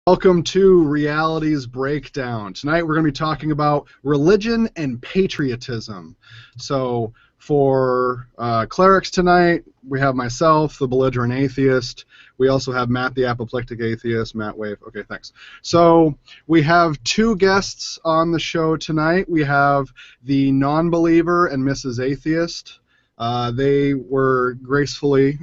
Welcome to Reality's Breakdown. Tonight we're going to be talking about religion and patriotism. So for clerics tonight, we have myself, the belligerent atheist. We also have Matt, the apoplectic atheist. Matt, wave. Okay, thanks. So we have two guests on the show tonight. We have the non-believer and Mrs. Atheist. They graciously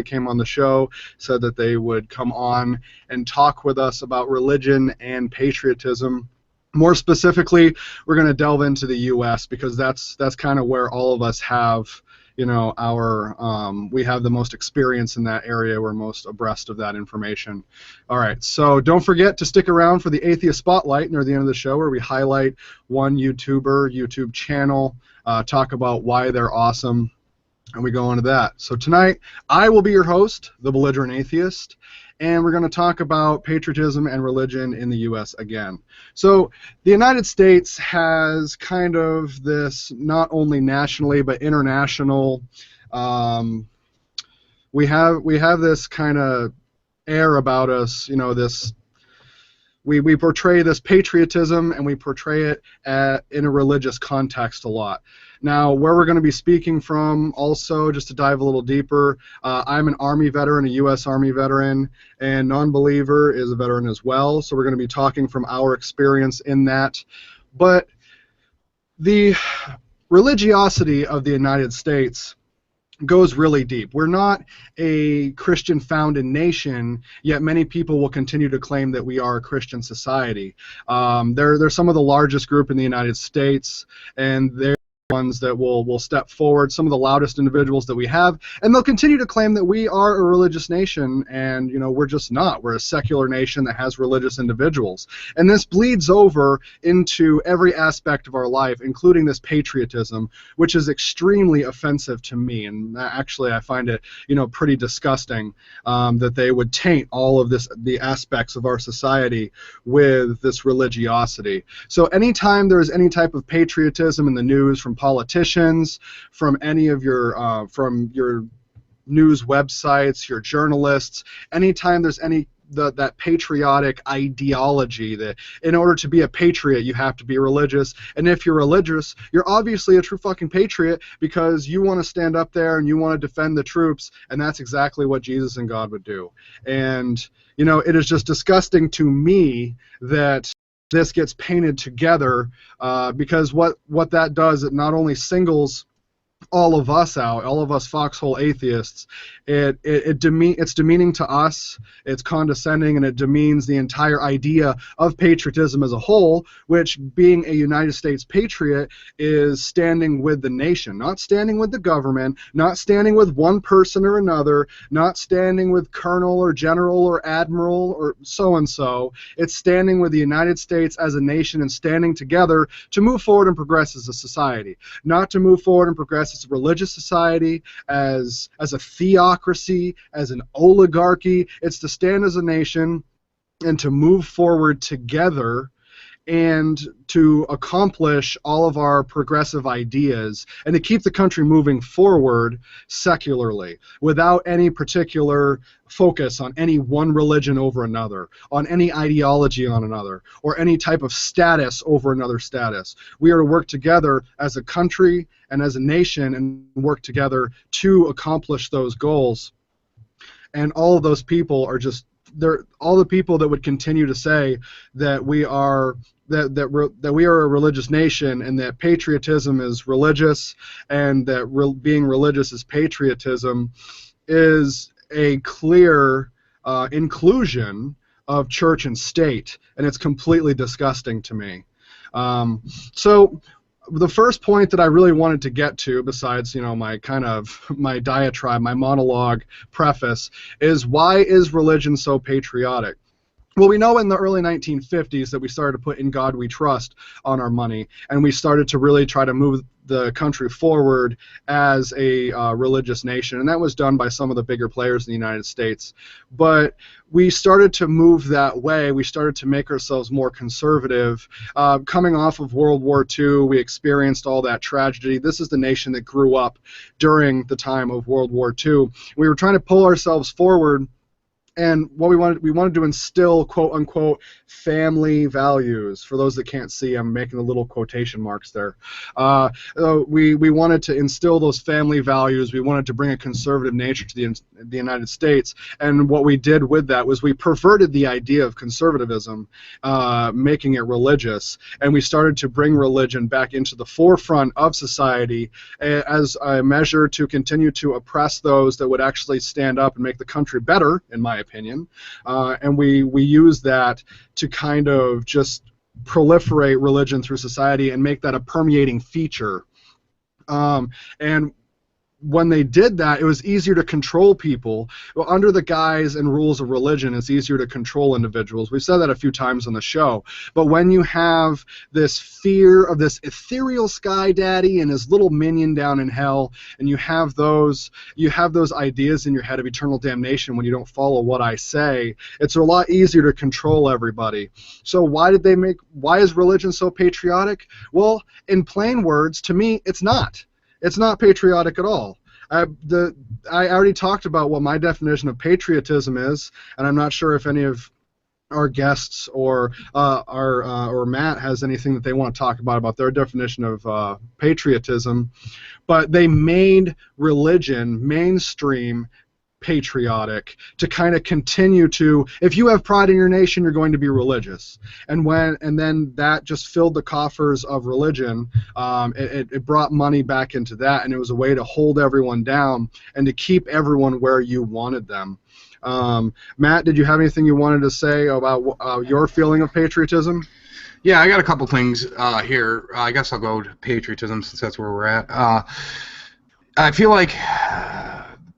came on the show, said that they would come on and talk with us about religion and patriotism. More specifically, we're going to delve into the U.S. because that's kind of where all of us have, we have the most experience in that area. We're most abreast of that information. All right, so don't forget to stick around for the Atheist Spotlight near the end of the show, where we highlight one YouTube channel, talk about why they're awesome, and we go into that. So tonight, I will be your host, the belligerent atheist, and we're going to talk about patriotism and religion in the U.S. again. So the United States has kind of this, not only nationally but international, we have this kind of air about us, we portray this patriotism, and we portray it in a religious context a lot. Now, where we're going to be speaking from also, just to dive a little deeper, I'm an Army veteran, a U.S. Army veteran, and non-believer is a veteran as well, so we're going to be talking from our experience in that. But the religiosity of the United States goes really deep. We're not a Christian-founded nation, yet many people will continue to claim that we are a Christian society. They're some of the largest group in the United States, and they're ones that will step forward, some of the loudest individuals that we have, and they'll continue to claim that we are a religious nation, and we're just not. We're a secular nation that has religious individuals, and this bleeds over into every aspect of our life, including this patriotism, which is extremely offensive to me, and actually I find it pretty disgusting that they would taint all of the aspects of our society with this religiosity. So anytime there's any type of patriotism in the news from politicians, from any of from your news websites, your journalists, anytime there's that patriotic ideology that in order to be a patriot you have to be religious, and if you're religious you're obviously a true fucking patriot because you want to stand up there and you want to defend the troops, and that's exactly what Jesus and God would do. And it is just disgusting to me that this gets painted together, because what that does, it not only singles all of us out, all of us foxhole atheists, it's demeaning to us, it's condescending, and it demeans the entire idea of patriotism as a whole, which, being a United States patriot, is standing with the nation, not standing with the government, not standing with one person or another, not standing with colonel or general or admiral or so-and-so. It's standing with the United States as a nation and standing together to move forward and progress as a society, not to move forward and progress as a religious society, as a theocracy, as an oligarchy. It's to stand as a nation and to move forward together and to accomplish all of our progressive ideas and to keep the country moving forward secularly, without any particular focus on any one religion over another, on any ideology on another, or any type of status over another status. We are to work together as a country and as a nation and work together to accomplish those goals. And all of those people are just, they're all the people that would continue to say that we are that we are a religious nation, and that patriotism is religious, and that being religious is patriotism, is a clear inclusion of church and state, and it's completely disgusting to me. So the first point that I really wanted to get to, besides my diatribe, my monologue preface, is why is religion so patriotic? Well, we know in the early 1950s that we started to put "In God We Trust" on our money, and we started to really try to move the country forward as a religious nation, and that was done by some of the bigger players in the United States. But we started to move that way. We started to make ourselves more conservative. Coming off of World War II, we experienced all that tragedy. This is the nation that grew up during the time of World War II. We were trying to pull ourselves forward And what we wanted to instill, quote unquote, family values. For those that can't see, I'm making the little quotation marks there. We wanted to instill those family values. We wanted to bring a conservative nature to the United States. And what we did with that was we perverted the idea of conservatism, making it religious. And we started to bring religion back into the forefront of society as a measure to continue to oppress those that would actually stand up and make the country better, in my opinion. And we use that to kind of just proliferate religion through society and make that a permeating feature. And when they did that, it was easier to control people. Well, under the guise and rules of religion, it's easier to control individuals. We've said that a few times on the show. But when you have this fear of this ethereal sky daddy and his little minion down in hell, and you have those ideas in your head of eternal damnation when you don't follow what I say, it's a lot easier to control everybody. So why is religion so patriotic? Well, in plain words, to me, it's not. It's not patriotic at all. I already talked about what my definition of patriotism is, and I'm not sure if any of our guests or Matt has anything that they want to talk about their definition of patriotism. But they made religion mainstream patriotic to kind of continue to, if you have pride in your nation, you're going to be religious. And then that just filled the coffers of religion. It brought money back into that, and it was a way to hold everyone down and to keep everyone where you wanted them. Matt, did you have anything you wanted to say about your feeling of patriotism? Yeah, I got a couple things here. I guess I'll go to patriotism since that's where we're at. I feel like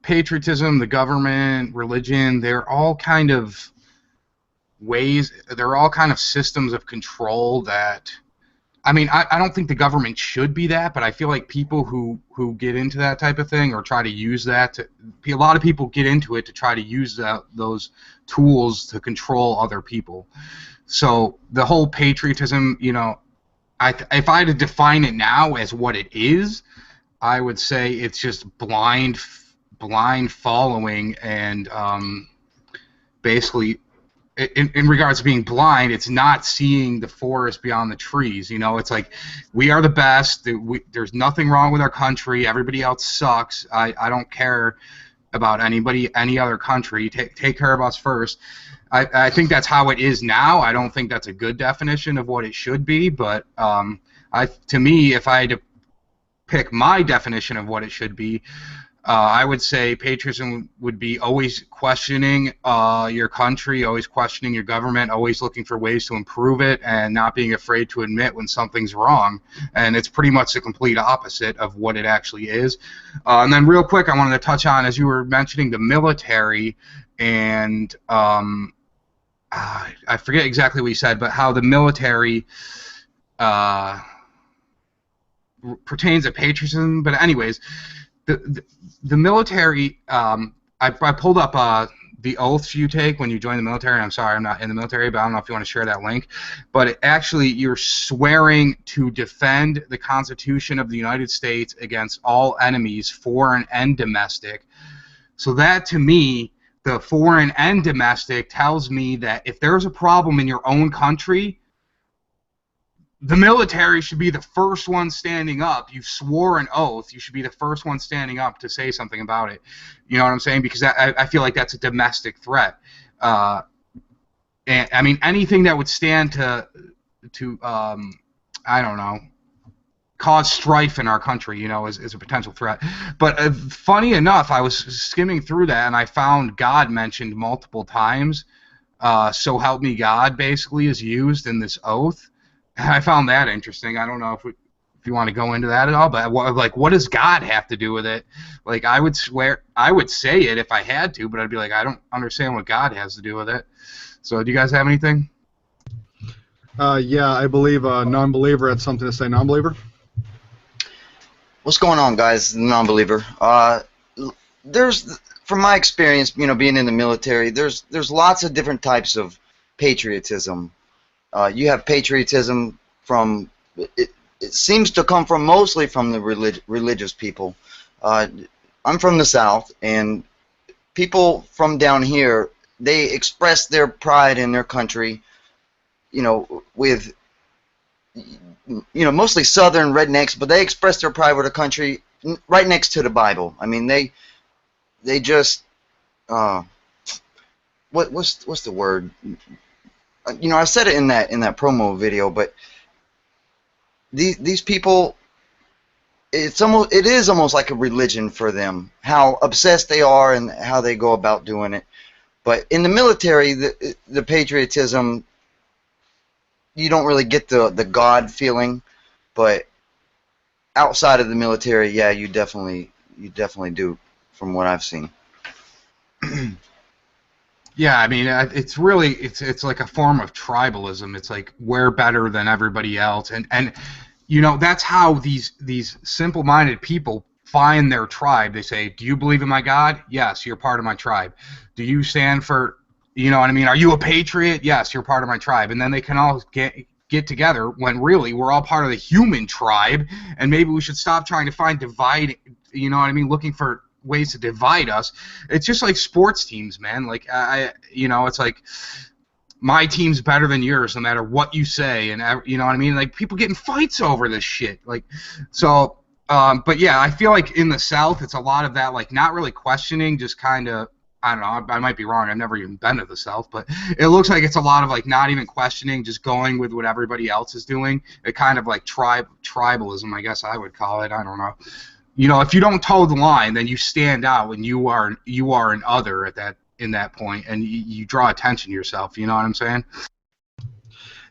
patriotism, the government, religion, they're all kind of systems of control that, I mean, I don't think the government should be that, but I feel like people who get into that type of thing or try to use that, a lot of people get into it to try to use those tools to control other people. So the whole patriotism, you know, if I had to define it now as what it is, I would say it's just blind following, and basically in regards to being blind, it's not seeing the forest beyond the trees. You know, it's like, we are the best, there's nothing wrong with our country, everybody else sucks, I don't care about any other country, take care of us first. I think that's how it is now. I don't think that's a good definition of what it should be, but to me, if I had to pick my definition of what it should be, I would say patriotism would be always questioning your country, always questioning your government, always looking for ways to improve it, and not being afraid to admit when something's wrong. And it's pretty much the complete opposite of what it actually is. And then real quick, I wanted to touch on, as you were mentioning, the military, and I forget exactly what you said, but how the military pertains to patriotism. But anyways, the military, I pulled up the oaths you take when you join the military. I'm sorry, I'm not in the military, but I don't know if you want to share that link. But actually, you're swearing to defend the Constitution of the United States against all enemies, foreign and domestic. So that, to me, the foreign and domestic, tells me that if there's a problem in your own country, the military should be the first one standing up. You swore an oath. You should be the first one standing up to say something about it. You know what I'm saying? Because I feel like that's a domestic threat. And I mean, anything that would stand to I don't know, cause strife in our country, you know, is a potential threat. But funny enough, I was skimming through that, and I found God mentioned multiple times. So help me God, basically, is used in this oath. I found that interesting. I don't know if you want to go into that at all, but what does God have to do with it? Like, I would say it if I had to, but I'd be like, I don't understand what God has to do with it. So, do you guys have anything? Yeah, I believe a non-believer had something to say. Non-believer? What's going on, guys? Non-believer. From my experience, you know, being in the military, there's lots of different types of patriotism. You have patriotism from, it seems to come from mostly from the religious people. I'm from the South, and people from down here, they express their pride in their country, you know, with, you know, mostly Southern rednecks, but they express their pride with a country right next to the Bible. I mean, they just what's the word? You know, I said it in that promo video, but these people, it is almost like a religion for them, how obsessed they are and how they go about doing it. But in the military, the patriotism, you don't really get the God feeling, but outside of the military, yeah, you definitely do, from what I've seen. Yeah, I mean, it's really it's like a form of tribalism. It's like we're better than everybody else, and you know, that's how these simple-minded people find their tribe. They say, "Do you believe in my God? Yes, you're part of my tribe. Do you stand for, you know what I mean? Are you a patriot? Yes, you're part of my tribe." And then they can all get together when really we're all part of the human tribe, and maybe we should stop trying to find divide. You know what I mean? Looking for ways to divide us. It's just like sports teams, man. Like you know, it's like my team's better than yours no matter what you say, and you know what I mean? Like people get in fights over this shit. Like, so but yeah, I feel like in the South it's a lot of that, like not really questioning, just kind of, I don't know, I might be wrong, I've never even been to the South, but it looks like it's a lot of like not even questioning, just going with what everybody else is doing. It kind of like tribalism, I guess I would call it. I don't know. You know, if you don't toe the line, then you stand out, and you are an other in that point, and you draw attention to yourself. You know what I'm saying?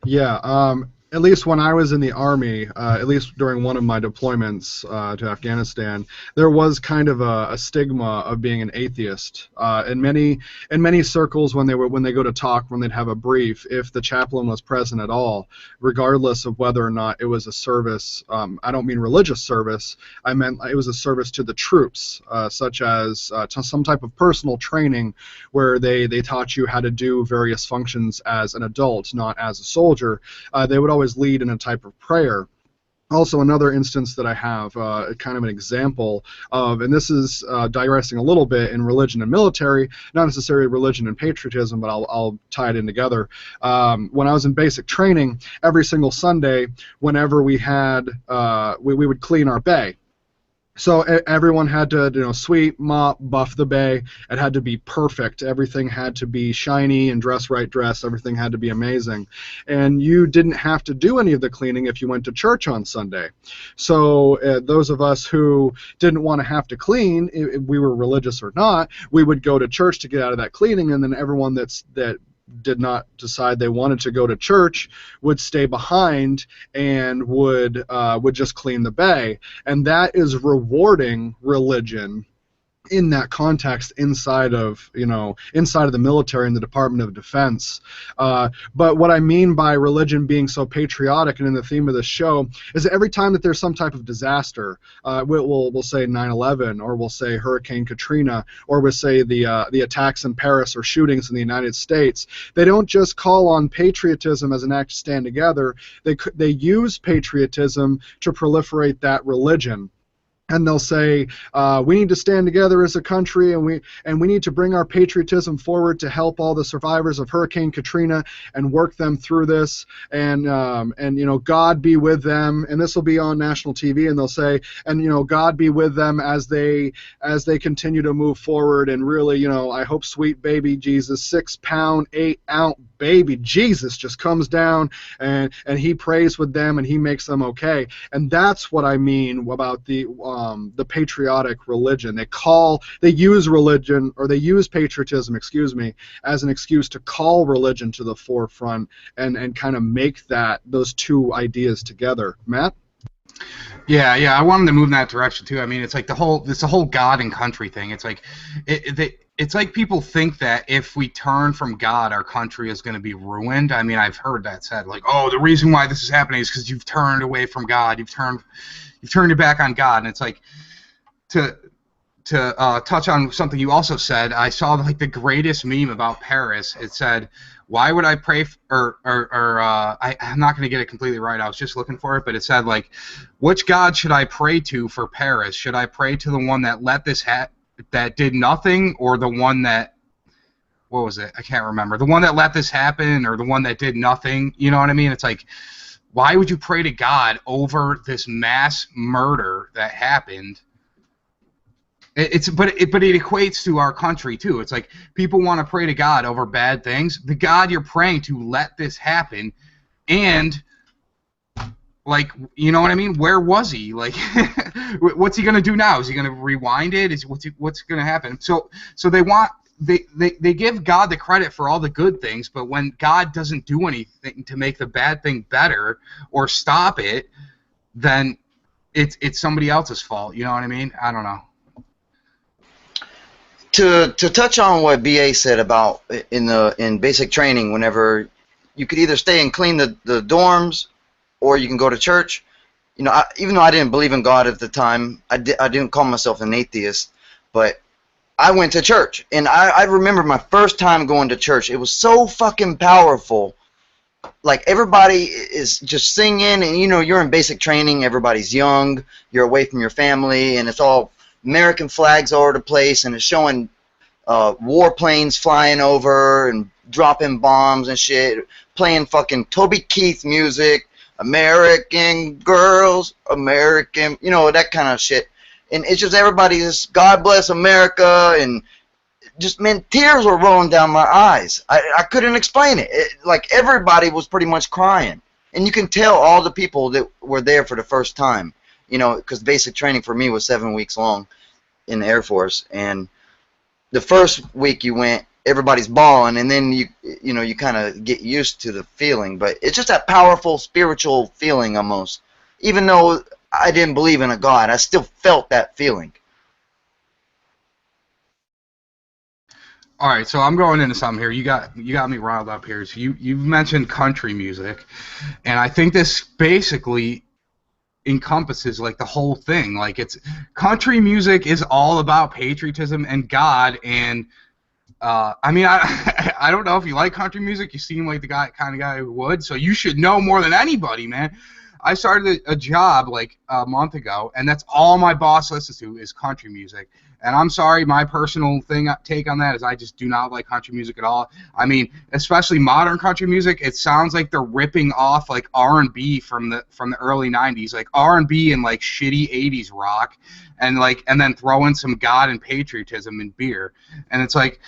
Yeah, at least when I was in the Army, at least during one of my deployments to Afghanistan, there was kind of a stigma of being an atheist. In many circles, when they go to talk, when they'd have a brief, if the chaplain was present at all, regardless of whether or not it was a service, I don't mean religious service, I meant it was a service to the troops, such as to some type of personal training where they taught you how to do various functions as an adult, not as a soldier. They would always lead in a type of prayer. Also, another instance that I have, kind of an example of, and this is digressing a little bit in religion and military, not necessarily religion and patriotism, but I'll tie it in together. When I was in basic training, every single Sunday, whenever we had, we would clean our bay. So everyone had to, you know, sweep, mop, buff the bay. It had to be perfect. Everything had to be shiny and dress. Everything had to be amazing. And you didn't have to do any of the cleaning if you went to church on Sunday. So those of us who didn't want to have to clean, if we were religious or not, we would go to church to get out of that cleaning, and then everyone that did not decide they wanted to go to church would stay behind and would just clean the bay. And that is rewarding religion in that context inside of the military and the Department of Defense. But what I mean by religion being so patriotic, and in the theme of the show, is that every time that there's some type of disaster, we'll say 9/11, or we'll say Hurricane Katrina, or we'll say the attacks in Paris or shootings in the United States, they don't just call on patriotism as an act to stand together. They use patriotism to proliferate that religion. And they'll say, we need to stand together as a country, and we need to bring our patriotism forward to help all the survivors of Hurricane Katrina and work them through this, and you know, God be with them. And this will be on national TV, and they'll say, and you know, God be with them as they continue to move forward. And really, you know, I hope sweet baby Jesus, 6-pound, 8-ounce baby Jesus, just comes down and he prays with them and he makes them okay. And that's what I mean about the patriotic religion. They use religion, or they use patriotism, as an excuse to call religion to the forefront and kind of make those two ideas together. Matt? Yeah, I wanted to move in that direction too. I mean, it's like the whole God and country thing. It's like it's like people think that if we turn from God, our country is going to be ruined. I mean, I've heard that said, like, oh, the reason why this is happening is because you've turned away from God. You've turned your back on God. And it's like, to touch on something you also said, I saw like the greatest meme about Paris. It said, why would I pray I'm not going to get it completely right. I was just looking for it, but it said, like, which God should I pray to for Paris? Should I pray to the one that let this that did nothing, or the one that what was it? I can't remember. The one that let this happen or the one that did nothing. You know what I mean? It's like, why would you pray to God over this mass murder that happened? But it equates to our country too. It's like people want to pray to God over bad things. The God you're praying to let this happen, and like, you know what I mean? Where was he? Like, what's he gonna do now? Is he gonna rewind it? What's gonna happen? So they give God the credit for all the good things, but when God doesn't do anything to make the bad thing better or stop it, then it's somebody else's fault. You know what I mean? I don't know. To touch on what BA said about in basic training, whenever you could either stay and clean the dorms, or you can go to church. You know, even though I didn't believe in God at the time, I didn't call myself an atheist, but I went to church, and I remember my first time going to church. It was so fucking powerful. Like, everybody is just singing, and you know, you're in basic training. Everybody's young. You're away from your family, and it's all American flags all over the place, and it's showing warplanes flying over and dropping bombs and shit, playing fucking Toby Keith music, American girls, American, you know, that kind of shit. And it's just everybody just, God bless America, and just, man, tears were rolling down my eyes. I couldn't explain it. Like, everybody was pretty much crying. And you can tell all the people that were there for the first time, you know, because basic training for me was 7 weeks long in the Air Force. And the first week you went, everybody's bawling, and then you know, you kind of get used to the feeling. But it's just that powerful spiritual feeling almost. Even though I didn't believe in a God, I still felt that feeling. All right, so I'm going into something here. You got me riled up here. So you've mentioned country music, and I think this basically encompasses like the whole thing. Like, it's country music is all about patriotism and God. And I mean, I don't know if you like country music. You seem like the kind of guy who would. So you should know more than anybody, man. I started a job like a month ago, and that's all my boss listens to is country music. And I'm sorry, my personal take on that is I just do not like country music at all. I mean, especially modern country music, it sounds like they're ripping off like R&B from the early '90s, like R&B and like shitty '80s rock, and then throw in some God and patriotism and beer, and it's like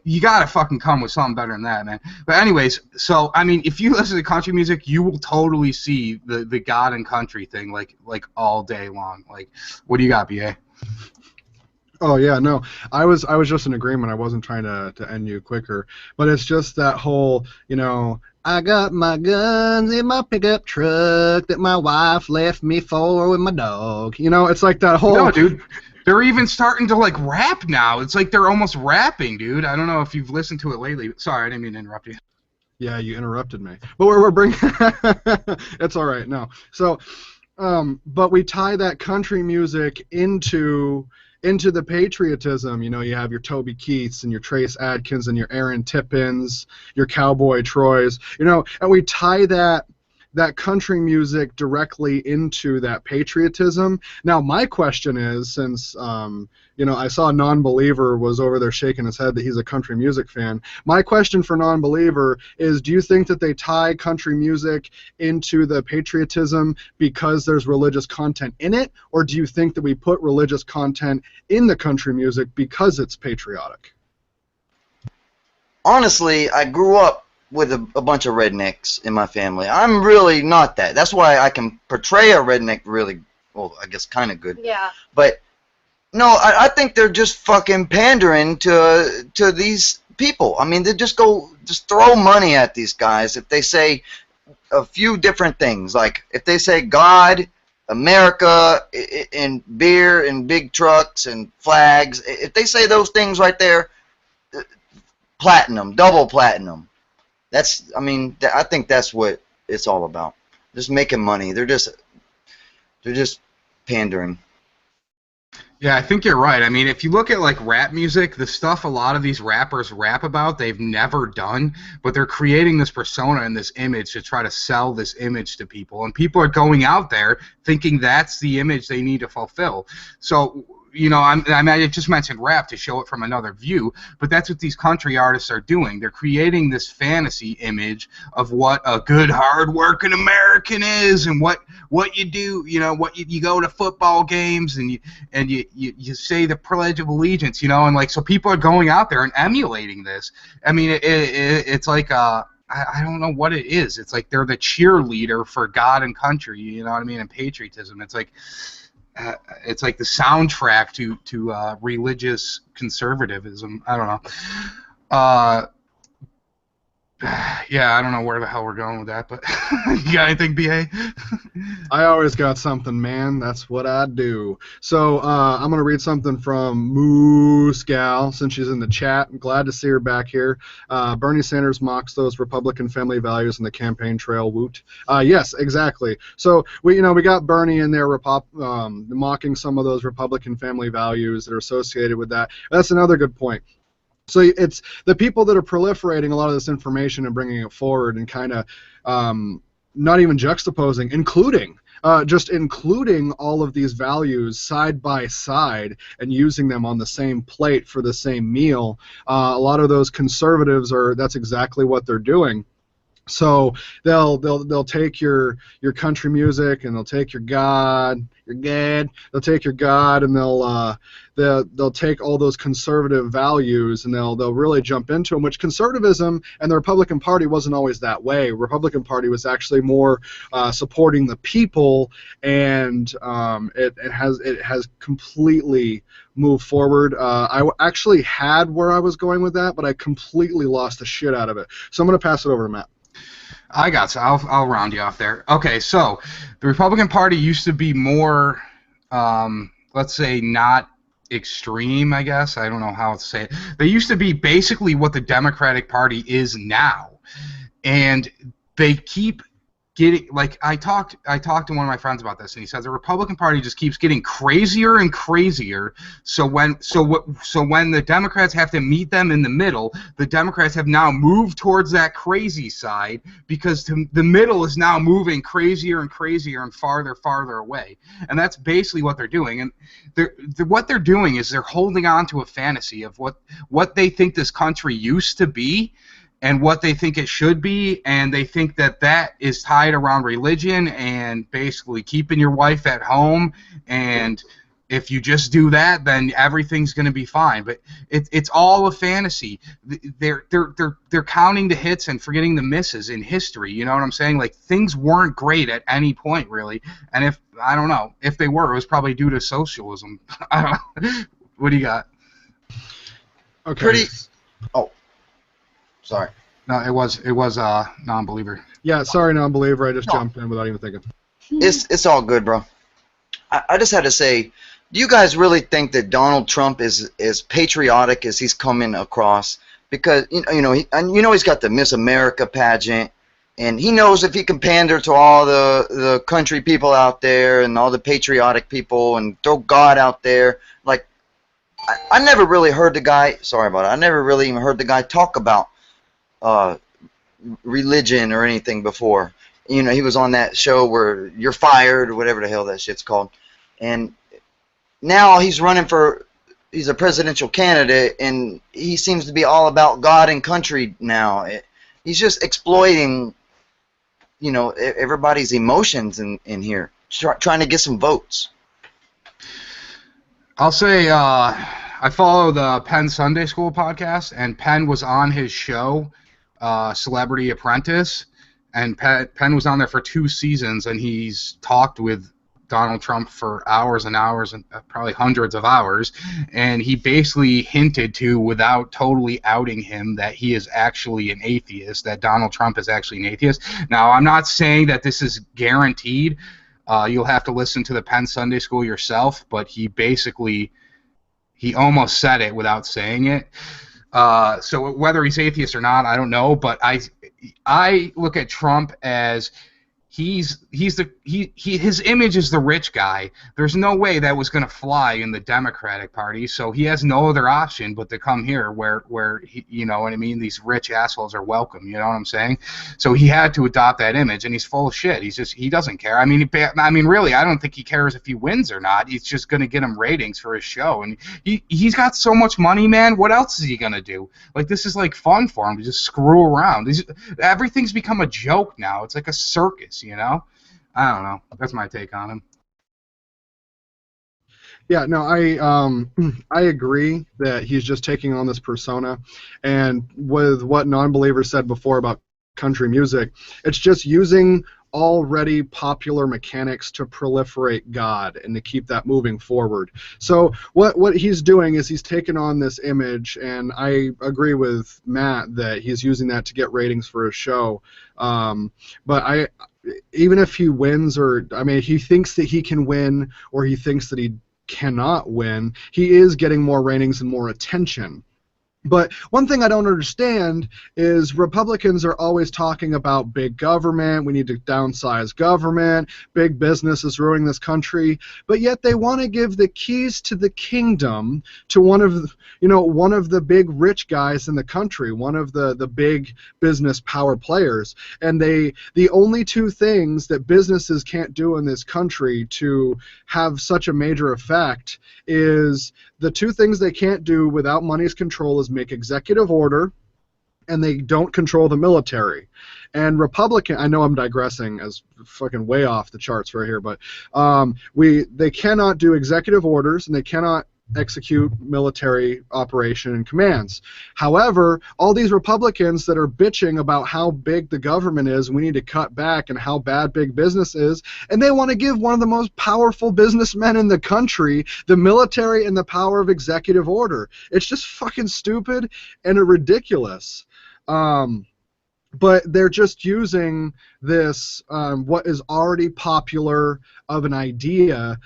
you gotta fucking come with something better than that, man. But anyways, so I mean, if you listen to country music, you will totally see the God and country thing like all day long. Like, what do you got, BA? Oh yeah, no, I was just in agreement. I wasn't trying to end you quicker, but it's just that whole, you know, I got my guns in my pickup truck that my wife left me for with my dog. You know, it's like that whole. No, dude. They're even starting to like rap now. It's like they're almost rapping, dude. I don't know if you've listened to it lately. Sorry, I didn't mean to interrupt you. Yeah, you interrupted me. But we're bringing. It's all right. No, so. But we tie that country music into the patriotism. You know, you have your Toby Keiths and your Trace Adkins and your Aaron Tippins, your Cowboy Troys, you know, and we tie that country music directly into that patriotism. Now, my question is, since, you know, I saw Non-Believer was over there shaking his head that he's a country music fan. My question for Non-Believer is, do you think that they tie country music into the patriotism because there's religious content in it, or do you think that we put religious content in the country music because it's patriotic? Honestly, I grew up with a bunch of rednecks in my family. I'm really not that. That's why I can portray a redneck really, well, I guess kind of good. Yeah. But no, I think they're just fucking pandering to these people. I mean, they just throw money at these guys if they say a few different things. Like, if they say God, America, and beer, and big trucks, and flags, if they say those things right there, platinum, double platinum. That's, I mean, I think that's what it's all about. Just making money. They're just pandering. Yeah, I think you're right. I mean, if you look at like rap music, the stuff a lot of these rappers rap about, they've never done, but they're creating this persona and this image to try to sell this image to people, and people are going out there thinking that's the image they need to fulfill. So I just mentioned rap to show it from another view, but that's what these country artists are doing. They're creating this fantasy image of what a good, hard-working American is, and what you do. You go to football games and you say the Pledge of Allegiance, and like so people are going out there and emulating this. I mean, it's like I don't know what it is. It's like they're the cheerleader for God and country, you know what I mean, and patriotism. It's like the soundtrack to religious conservatism. I don't know. Yeah, I don't know where the hell we're going with that, but you got anything, BA? I always got something, man. That's what I do. So I'm going to read something from Moose Gal, since she's in the chat. I'm glad to see her back here. Bernie Sanders mocks those Republican family values in the campaign trail. Woot. Yes, exactly. So we got Bernie in there mocking some of those Republican family values that are associated with that. That's another good point. So it's the people that are proliferating a lot of this information and bringing it forward and kind of not even juxtaposing, including all of these values side by side and using them on the same plate for the same meal. A lot of those conservatives that's exactly what they're doing. So they'll take your country music and they'll take your God, they'll take your God, and they'll take all those conservative values and they'll really jump into them. Which conservatism and the Republican Party wasn't always that way. Republican Party was actually more supporting the people, and it has completely moved forward. I actually had where I was going with that, but I completely lost the shit out of it. So I'm going to pass it over to Matt. I got you. I'll round you off there. Okay, so the Republican Party used to be more, let's say, not extreme, I guess. I don't know how to say it. They used to be basically what the Democratic Party is now. And they keep getting, like, I talked to one of my friends about this, and he says the Republican Party just keeps getting crazier and crazier. So when the Democrats have to meet them in the middle, the Democrats have now moved towards that crazy side because the middle is now moving crazier and crazier and farther away. And that's basically what they're doing. And what they're doing is they're holding on to a fantasy of what they think this country used to be and what they think it should be, and they think that is tied around religion and basically keeping your wife at home, and if you just do that, then everything's going to be fine. But it's all a fantasy. They're counting the hits and forgetting the misses in history. You know what I'm saying? Like, things weren't great at any point, really. And if they were, it was probably due to socialism. I don't know. What do you got? Okay. Sorry. No, it was non-believer. Yeah, sorry, non-believer. I just jumped in without even thinking. It's all good, bro. I just had to say, do you guys really think that Donald Trump is as patriotic as he's coming across? Because he's got the Miss America pageant, and he knows if he can pander to all the country people out there and all the patriotic people and throw God out there, like I never really heard the guy. Sorry about it. I never really even heard the guy talk about religion or anything before. He was on that show where you're fired or whatever the hell that shit's called, and now he's a presidential candidate, and he seems to be all about God and country now. He's just exploiting everybody's emotions in here, trying to get some votes. I'll say I follow the Penn Sunday School podcast, and Penn was on his show, Celebrity Apprentice, and Penn was on there for 2 seasons, and he's talked with Donald Trump for hours and hours, and probably hundreds of hours, and he basically hinted to, without totally outing him, that he is actually an atheist, that Donald Trump is actually an atheist. Now, I'm not saying that this is guaranteed. You'll have to listen to the Penn Sunday School yourself, but he almost said it without saying it. So whether he's atheist or not, I don't know, but I look at Trump as his image is the rich guy. There's no way that was going to fly in the Democratic Party, so he has no other option but to come here where he, you know what I mean, these rich assholes are welcome, you know what I'm saying? So he had to adopt that image, and he's full of shit. He doesn't care. I mean, really, I don't think he cares if he wins or not. He's just going to get him ratings for his show, and he's got so much money, man. What else is he going to do? Like, this is like fun for him to just screw around. Everything's become a joke now. It's like a circus. You know, I don't know. That's my take on him. Yeah, no, I agree that he's just taking on this persona, and with what non-believers said before about country music, it's just using already popular mechanics to proliferate God and to keep that moving forward. So what he's doing is he's taken on this image, and I agree with Matt that he's using that to get ratings for his show. But even if he wins, or I mean, he thinks that he can win, or he thinks that he cannot win, he is getting more ratings and more attention. But one thing I don't understand is Republicans are always talking about big government, we need to downsize government, big business is ruining this country, but yet they want to give the keys to the kingdom to one of the big rich guys in the country, one of the big business power players. And the only two things that businesses can't do in this country to have such a major effect is the two things they can't do without money's control is make executive order, and they don't control the military. And I know I'm digressing as fucking way off the charts right here, but they cannot do executive orders, and they cannot execute military operation and commands. However, all these Republicans that are bitching about how big the government is and we need to cut back and how bad big business is, and they want to give one of the most powerful businessmen in the country the military and the power of executive order. It's just fucking stupid and ridiculous. But they're just using this, what is already popular of an idea,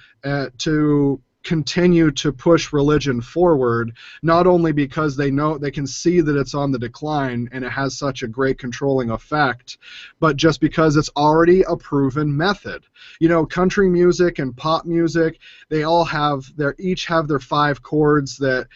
to continue to push religion forward, not only because they can see that it's on the decline and it has such a great controlling effect, but just because it's already a proven method. You know, country music and pop music, they each have their 5 chords that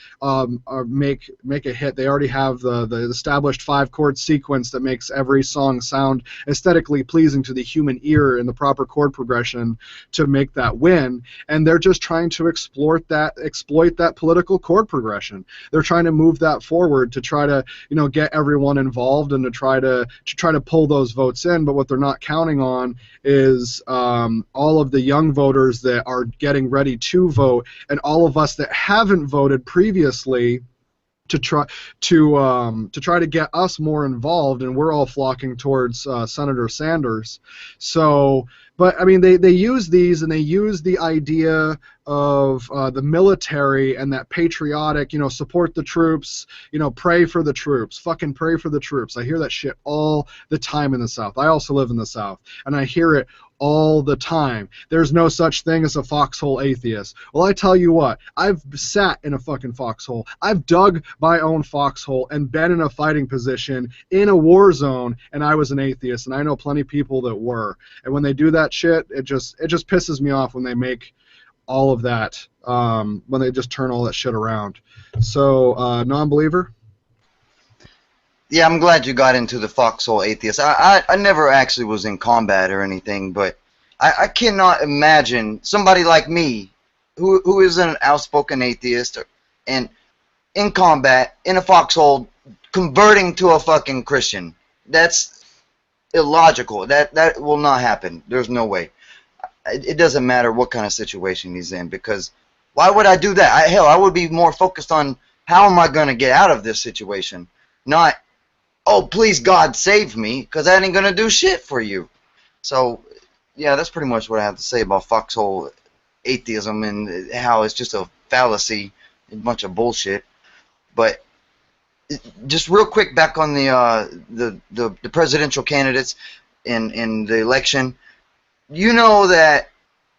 make a hit. They already have the established 5-chord sequence that makes every song sound aesthetically pleasing to the human ear in the proper chord progression to make that win. And they're just trying to exploit that political chord progression. They're trying to move that forward to try to, get everyone involved and to try to pull those votes in. But what they're not counting on is all of the young voters that are getting ready to vote, and all of us that haven't voted previously, to try to get us more involved, and we're all flocking towards Senator Sanders. So, but I mean, they use these, and they use the idea of the military and that patriotic, support the troops, pray for the troops, fucking pray for the troops. I hear that shit all the time in the South. I also live in the South, and I hear it all the time. There's no such thing as a foxhole atheist. Well, I tell you what, I've sat in a fucking foxhole. I've dug my own foxhole and been in a fighting position in a war zone, and I was an atheist, and I know plenty of people that were. And when they do that shit, it just pisses me off when they make all of that, when they just turn all that shit around. So, non-believer? Yeah, I'm glad you got into the foxhole atheist. I never actually was in combat or anything, but I cannot imagine somebody like me, who is an outspoken atheist, and in combat, in a foxhole, converting to a fucking Christian. That's illogical. That will not happen. There's no way. It doesn't matter what kind of situation he's in, because why would I do that? Hell, I would be more focused on how am I going to get out of this situation, not, oh, please, God, save me, because that ain't going to do shit for you. So, yeah, that's pretty much what I have to say about foxhole atheism and how it's just a fallacy, a bunch of bullshit. But just real quick, back on the presidential candidates in the election, you know that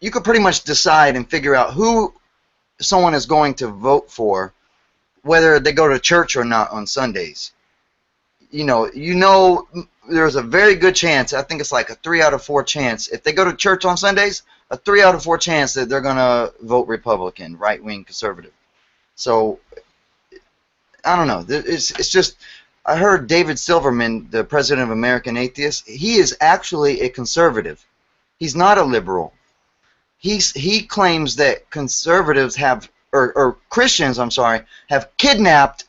you could pretty much decide and figure out who someone is going to vote for, whether they go to church or not on Sundays. there's a very good chance. I think it's like a 3 out of 4 chance. If they go to church on Sundays, a 3 out of 4 chance that they're gonna vote Republican, right-wing conservative. So I don't know. It's just, I heard David Silverman, the president of American Atheists. He is actually a conservative. He's not a liberal. He claims that conservatives have, or Christians, I'm sorry, have kidnapped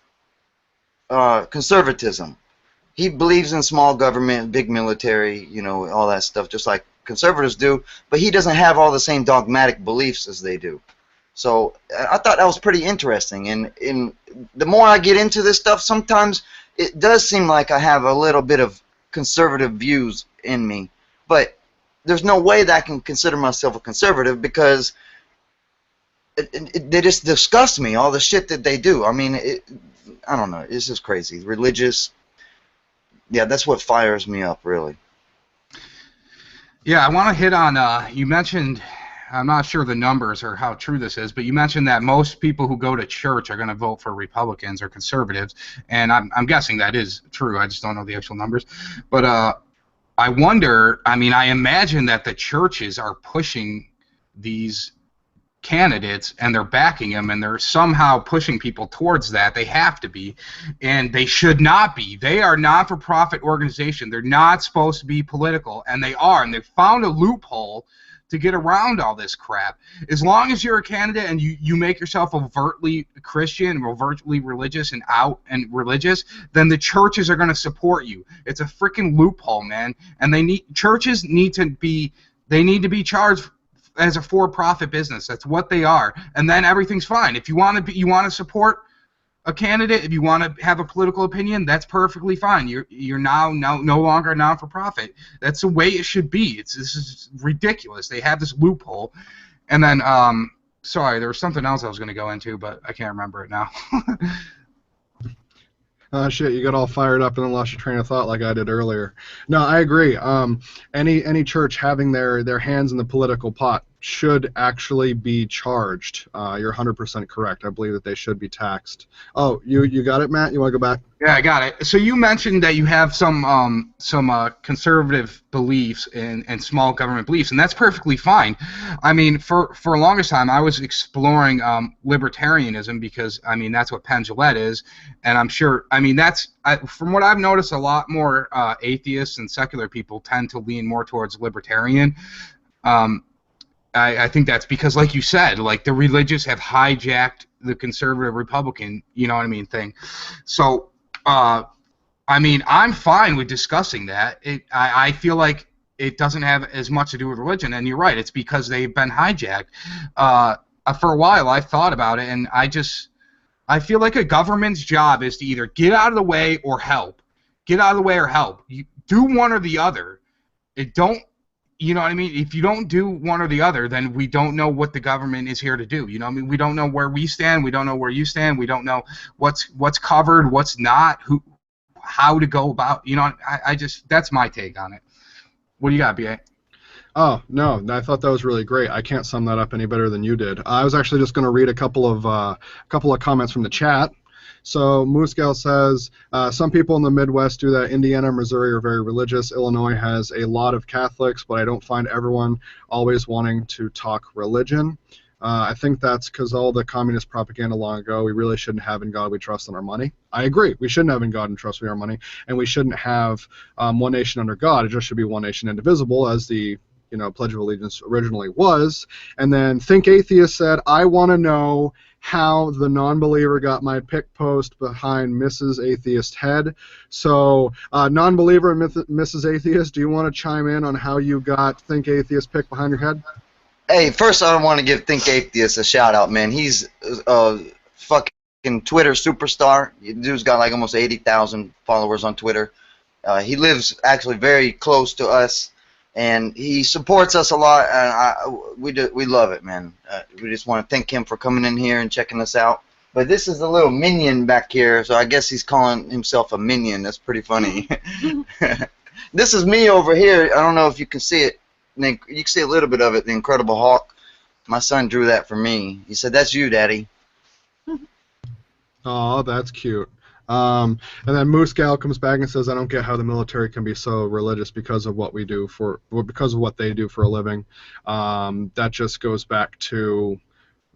conservatism. He believes in small government, big military, all that stuff, just like conservatives do, but he doesn't have all the same dogmatic beliefs as they do. So I thought that was pretty interesting, and the more I get into this stuff, sometimes it does seem like I have a little bit of conservative views in me, but there's no way that I can consider myself a conservative because they just disgust me, all the shit that they do. I mean, I don't know, it's just crazy. Religious, yeah, that's what fires me up, really. Yeah, I want to hit on, you mentioned, I'm not sure the numbers or how true this is, but you mentioned that most people who go to church are going to vote for Republicans or conservatives, and I'm guessing that is true. I just don't know the actual numbers. But I wonder, I mean, I imagine that the churches are pushing these candidates and they're backing them and they're somehow pushing people towards that. They have to be, and they should not be. They are not-for-profit organization. They're not supposed to be political, and they are, and they've found a loophole to get around all this crap. As long as you're a candidate and you make yourself overtly Christian, overtly religious and out and religious, then the churches are going to support you. It's a freaking loophole, man. And churches need to be charged as a for-profit business. That's what they are. And then everything's fine. If you want to support a candidate, if you want to have a political opinion, that's perfectly fine. You're now no longer a non-for-profit. That's the way it should be. This is ridiculous. They have this loophole. And then sorry, there was something else I was going to go into, but I can't remember it now. Shit, you got all fired up and then lost your train of thought like I did earlier. No, I agree. Any church having their hands in the political pot should actually be charged. You're 100% correct. I believe that they should be taxed. Oh, you got it, Matt? You want to go back? Yeah, I got it. So you mentioned that you have some conservative beliefs and small government beliefs, and that's perfectly fine. I mean, for the longest time, I was exploring libertarianism because, I mean, that's what Penn Jillette is, and I'm sure, I mean, from what I've noticed, a lot more atheists and secular people tend to lean more towards libertarian. I think that's because, like you said, like the religious have hijacked the conservative Republican, you know what I mean, thing. So, I mean, I'm fine with discussing that. I feel like it doesn't have as much to do with religion, and you're right. It's because they've been hijacked. For a while, I've thought about it, and I feel like a government's job is to either get out of the way or help. Get out of the way or help. You do one or the other. You know what I mean? If you don't do one or the other, then we don't know what the government is here to do. You know what I mean? We don't know where we stand. We don't know where you stand. We don't know what's covered, what's not, how to go about. You know, that's my take on it. What do you got, B.A.? Oh, no, I thought that was really great. I can't sum that up any better than you did. I was actually just going to read a couple of comments from the chat. So Moose Gal says, some people in the Midwest do that. Indiana and Missouri are very religious. Illinois has a lot of Catholics, but I don't find everyone always wanting to talk religion. I think that's because all the communist propaganda long ago, we really shouldn't have in God we trust in our money. I agree. We shouldn't have in God and trust in our money, and we shouldn't have one nation under God. It just should be one nation indivisible, as the Pledge of Allegiance originally was. And then Think Atheist said, I want to know how the non-believer got my pick post behind Mrs. Atheist head. So, non-believer and Mrs. Atheist, do you want to chime in on how you got Think Atheist pick behind your head? Hey, first I want to give Think Atheist a shout out, man. He's a fucking Twitter superstar. The dude's got like almost 80,000 followers on Twitter. He lives actually very close to us, and he supports us a lot, and we love it, man. We just want to thank him for coming in here and checking us out. But this is a little minion back here, so I guess he's calling himself a minion. That's pretty funny. This is me over here. I don't know if you can see it. You can see a little bit of it, the Incredible Hulk. My son drew that for me. He said, that's you, Daddy. Oh, that's cute. And then Moose Gal comes back and says, "I don't get how the military can be so religious because of what we do because of what they do for a living." That just goes back to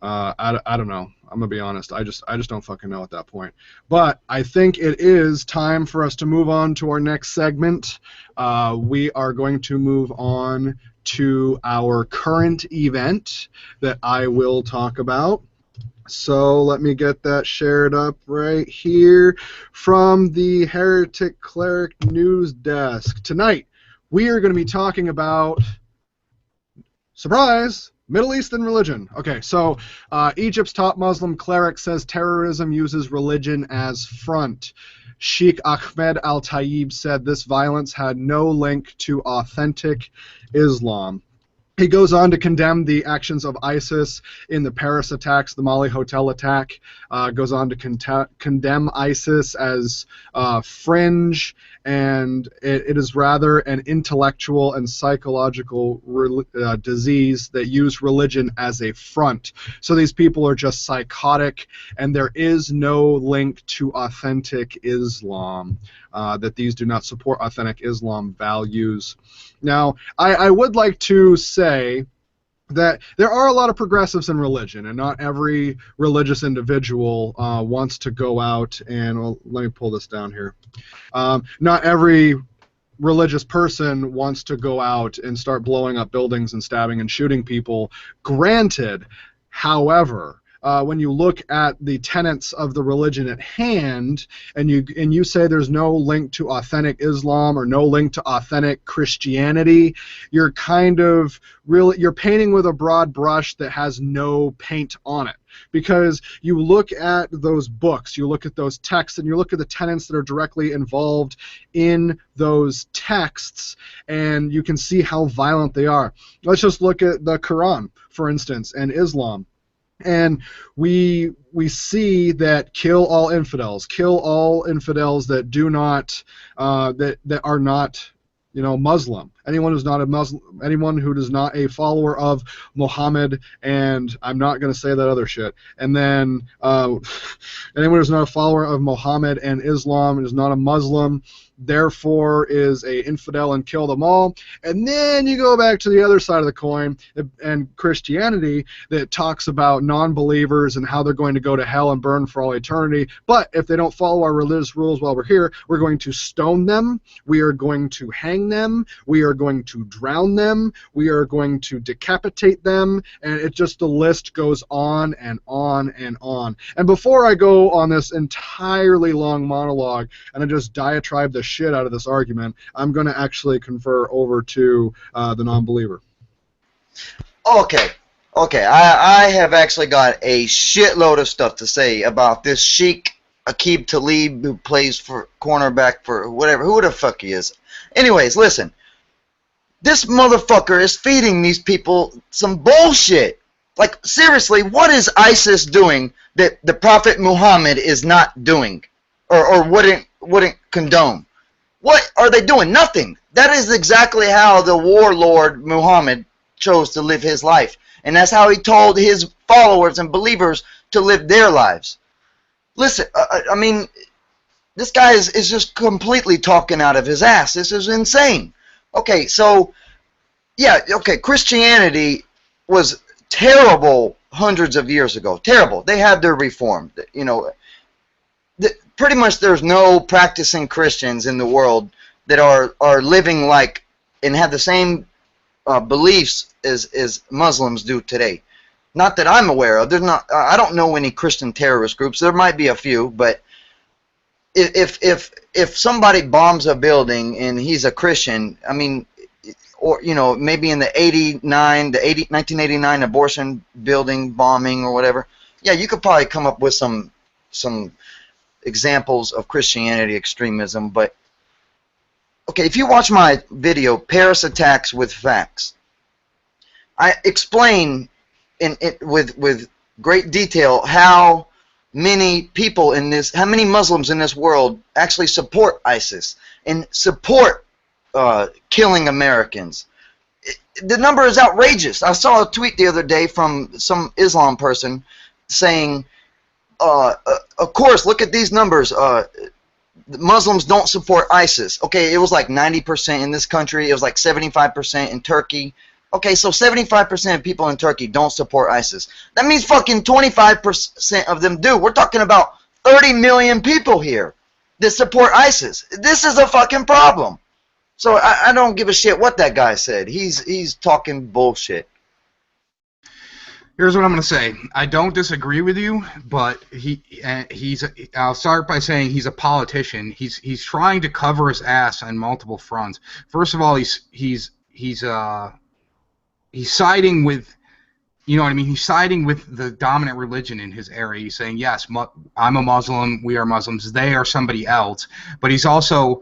I don't know. I'm gonna be honest. I just don't fucking know at that point. But I think it is time for us to move on to our next segment. We are going to move on to our current event that I will talk about. So let me get that shared up right here from the Heretic Cleric News Desk. Tonight, we are going to be talking about, surprise, Middle Eastern religion. Okay, so Egypt's top Muslim cleric says terrorism uses religion as front. Sheikh Ahmed al-Tayyib said this violence had no link to authentic Islam. He goes on to condemn the actions of ISIS in the Paris attacks, the Mali hotel attack, goes on to condemn ISIS as fringe, and it is rather an intellectual and psychological disease that use religion as a front. So these people are just psychotic, and there is no link to authentic Islam, that these do not support authentic Islam values. Now, I would like to say that there are a lot of progressives in religion, and not every religious individual wants to go out and, well, let me pull this down here. Not every religious person wants to go out and start blowing up buildings and stabbing and shooting people. Granted, however, when you look at the tenets of the religion at hand, and you say there's no link to authentic Islam or no link to authentic Christianity, you're kind of you're painting with a broad brush that has no paint on it. Because you look at those books, you look at those texts, and you look at the tenets that are directly involved in those texts, and you can see how violent they are. Let's just look at the Quran, for instance, and Islam. And we see that kill all infidels that do not that are not Muslim. Anyone who's not a Muslim, anyone who is not a follower of Muhammad, and I'm not going to say that other shit. And then anyone who's not a follower of Muhammad and Islam and is not a Muslim, therefore is a infidel, and kill them all. And then you go back to the other side of the coin and Christianity that talks about non-believers and how they're going to go to hell and burn for all eternity. But if they don't follow our religious rules while we're here, we're going to stone them, we are going to hang them, we are going to drown them, we are going to decapitate them, and the list goes on and on and on. And before I go on this entirely long monologue and I just diatribe the shit out of this argument, I'm going to actually confer over to the non-believer. Okay, I have actually got a shitload of stuff to say about this Sheikh Aqib Talib who plays for cornerback for whatever, who the fuck he is. Anyways, listen. This motherfucker is feeding these people some bullshit. Like, seriously, what is ISIS doing that the Prophet Muhammad is not doing? Or wouldn't condone? What are they doing? Nothing. That is exactly how the warlord Muhammad chose to live his life. And that's how he told his followers and believers to live their lives. Listen, I mean, this guy is just completely talking out of his ass. This is insane. Okay, so, yeah, okay, Christianity was terrible hundreds of years ago. Terrible. They had their reform. Pretty much there's no practicing Christians in the world that are living like and have the same beliefs as Muslims do today. Not that I'm aware of. I don't know any Christian terrorist groups. There might be a few, but if somebody bombs a building and he's a Christian, I mean, or maybe in the 1989 abortion building bombing or whatever, yeah, you could probably come up with some examples of Christianity extremism. But okay, if you watch my video, Paris Attacks with Facts, I explain with great detail how many Muslims in this world actually support ISIS and support killing Americans. The number is outrageous. I saw a tweet the other day from some Islam person saying of course, look at these numbers. Muslims don't support ISIS. Okay, it was like 90% in this country. It was like 75% in Turkey. Okay, so 75% of people in Turkey don't support ISIS. That means fucking 25% of them do. We're talking about 30 million people here that support ISIS. This is a fucking problem. So I don't give a shit what that guy said. He's talking bullshit. Here's what I'm going to say. I don't disagree with you, but I'll start by saying he's a politician. He's trying to cover his ass on multiple fronts. First of all, he's siding with, you know what I mean? He's siding with the dominant religion in his area. He's saying, yes, I'm a Muslim, we are Muslims, they are somebody else. But he's also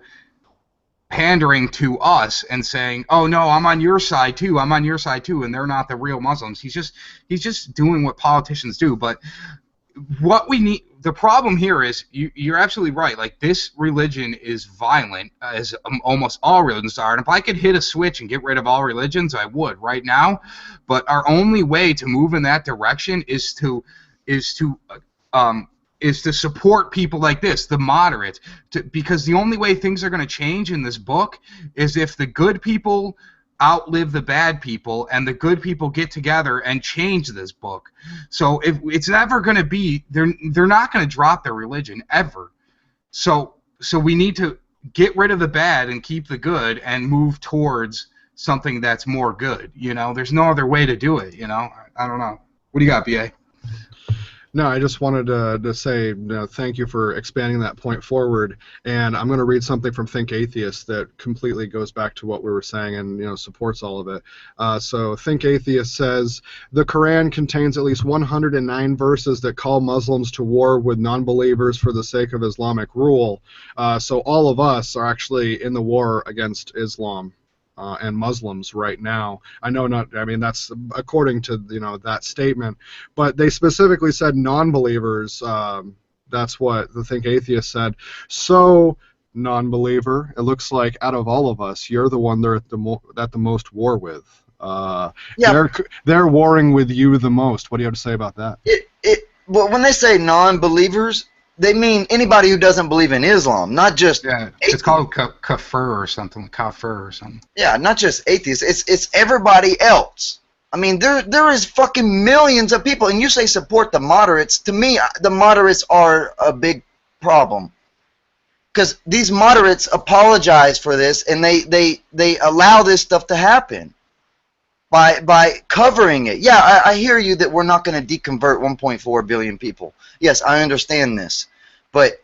pandering to us and saying, oh no, I'm on your side too, and they're not the real Muslims. He's just doing what politicians do. But what we need, the problem here is, you're absolutely right. Like, this religion is violent, as almost all religions are. And if I could hit a switch and get rid of all religions, I would right now. But our only way to move in that direction is to support people like this, the moderates, because the only way things are going to change in this book is if the good people outlive the bad people, and the good people get together and change this book. So if it's never going to be, they're not going to drop their religion ever. So we need to get rid of the bad and keep the good and move towards something that's more good. You know, there's no other way to do it. You know, I don't know. What do you got, BA? No, I just wanted to say thank you for expanding that point forward, and I'm going to read something from Think Atheist that completely goes back to what we were saying and supports all of it. So Think Atheist says, the Quran contains at least 109 verses that call Muslims to war with non-believers for the sake of Islamic rule. So all of us are actually in the war against Islam. And Muslims right now. I mean, that's according to that statement, but they specifically said non-believers. That's what the Think Atheist said. So, non-believer, it looks like out of all of us, you're the one they're at the most war with. Yeah. They're warring with you the most. What do you have to say about that? Well, when they say non-believers, they mean anybody who doesn't believe in Islam, not just atheists. It's called kafir or something, Yeah, not just atheists. It's everybody else. I mean, there is fucking millions of people, and you say support the moderates. To me, the moderates are a big problem, because these moderates apologize for this, and they allow this stuff to happen by covering it. Yeah, I hear you that we're not going to deconvert 1.4 billion people. Yes, I understand this. But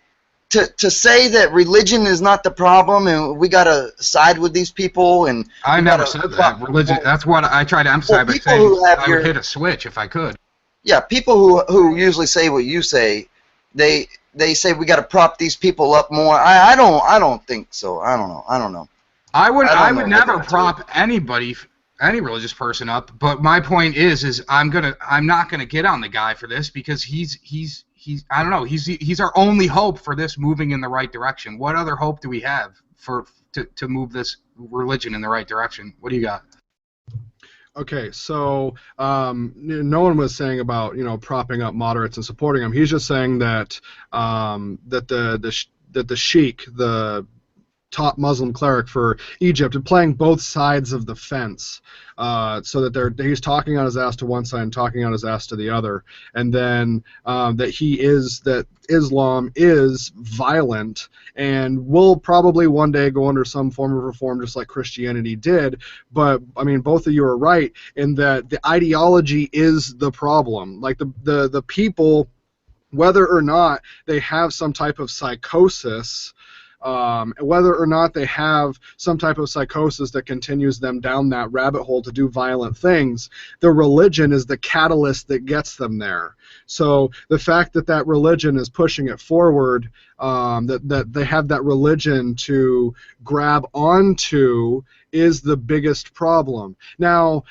to say that religion is not the problem and we got to side with these people, and I never said that. Religion, that's what I try to emphasize by saying I would hit a switch if I could. Yeah, people who usually say what you say, they say we got to prop these people up more. I don't think so. I don't know. I would never prop anybody, any religious person up, but my point is I'm not gonna get on the guy for this, because he's I don't know, he's our only hope for this moving in the right direction. What other hope do we have to move this religion in the right direction? What do you got? Okay, so no one was saying about propping up moderates and supporting them. He's just saying that that the sheikh, the top Muslim cleric for Egypt, and playing both sides of the fence, so that he's talking on his ass to one side and talking on his ass to the other, and then that Islam is violent and will probably one day go under some form of reform, just like Christianity did. But I mean, both of you are right in that the ideology is the problem. Like the people, whether or not they have some type of psychosis, whether or not they have some type of psychosis that continues them down that rabbit hole to do violent things, the religion is the catalyst that gets them there. So the fact that religion is pushing it forward, that they have that religion to grab onto, is the biggest problem. Now,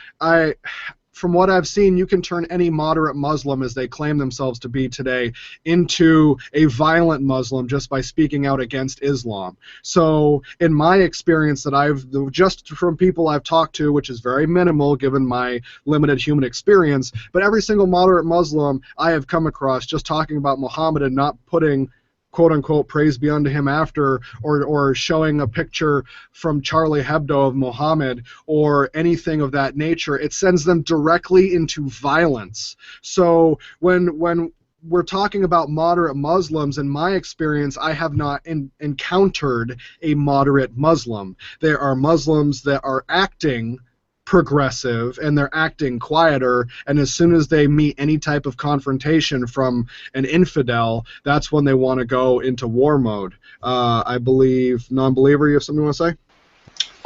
from what I've seen, you can turn any moderate Muslim, as they claim themselves to be today, into a violent Muslim just by speaking out against Islam. So in my experience that just from people I've talked to, which is very minimal given my limited human experience, but every single moderate Muslim I have come across just talking about Muhammad and not putting quote-unquote praise be unto him after, or showing a picture from Charlie Hebdo of Muhammad or anything of that nature, it sends them directly into violence. So when we're talking about moderate Muslims, in my experience, I have not encountered a moderate Muslim. There are Muslims that are acting progressive and they're acting quieter, and as soon as they meet any type of confrontation from an infidel, that's when they want to go into war mode. I believe, non-believer, you have something you want to say?